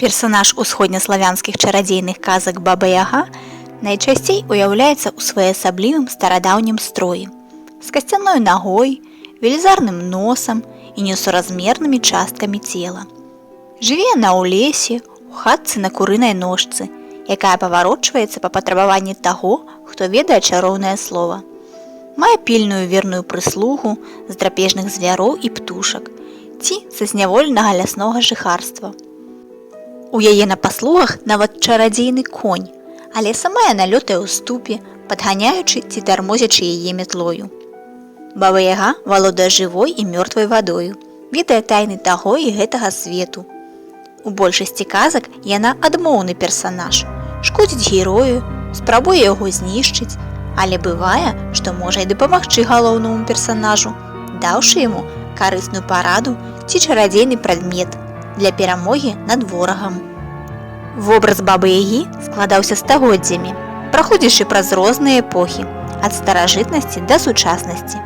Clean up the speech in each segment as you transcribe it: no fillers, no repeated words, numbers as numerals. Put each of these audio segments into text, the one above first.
Персанаж усходнеславянскіх чарадзейных казак Баба-Яга найчасцей уяўляецца ў своеасаблівым старадаўнім строі з касцяной нагой, велізарным носам і несуразмернымі часткамі цела. Жыве яна ў лесе, у хатцы на курынай ножцы, якая паварочваецца па патрабаванні таго, хто ведае чароўнае слова. Мае пільную верную прыслугу з драпежных звяроў і птушак ці са зняволенага ляснога жыхарства. У яе на паслугах нават чарадзейны конь, але сама яна лётае ў ступе, падганяючы ці тармозячы яе мятлою. Баба-Яга валодае жывой і мёртвай вадою, ведае тайны таго і гэтага свету. У большасці казак яна адмоўны персанаж, шкодзіць герою, спрабуе яго знішчыць, але бывае, што можа і дапамагчы галоўнаму персанажу, даўшы яму карысную параду ці чарадзейны прадмет для перамогі над ворагам. Вобраз Бабы-Ягі складаўся стагоддзямі, праходзячы праз розныя эпохі, ад старажытнасці да сучаснасці.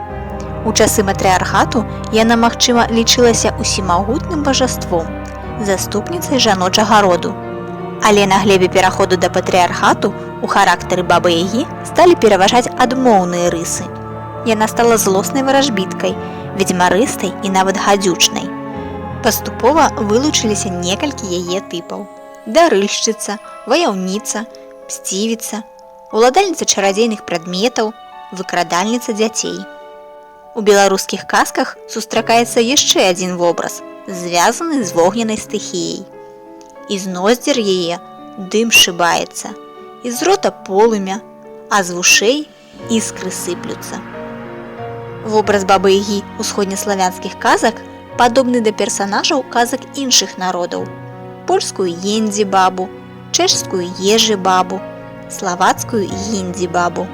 У часы матрыархату яна, магчыма, лічылася усімагутным бажаством, заступніцай жаночага роду. Але на глебе пераходу да патрыархату у характары Бабы-Ягі сталі пераважаць адмоўныя рысы. Яна стала злоснай варажбіткай, ведзьмарыстай і нават гадзючнай. Паступова вылучыліся некалькі яе тыпаў: дарыльшчыца, ваяўніца, мсцівіца, уладальніца чарадзейных прадметаў, выкрадальніца дзяцей. У беларускіх казках сустракаецца яшчэ адзін вобраз, звязаны з вогненнай стыхіяй. І з ноздзер яе дым сшыбаецца, і з рота полымя, а з вушэй іскры сыплюцца. Вобраз Бабы-Ягі усходнеславянскіх казак падобны да персанажаў казак іншых народаў: польскую Ендзі-бабу, чэшскую Ежы-бабу, славацкую Гіндзі-бабу.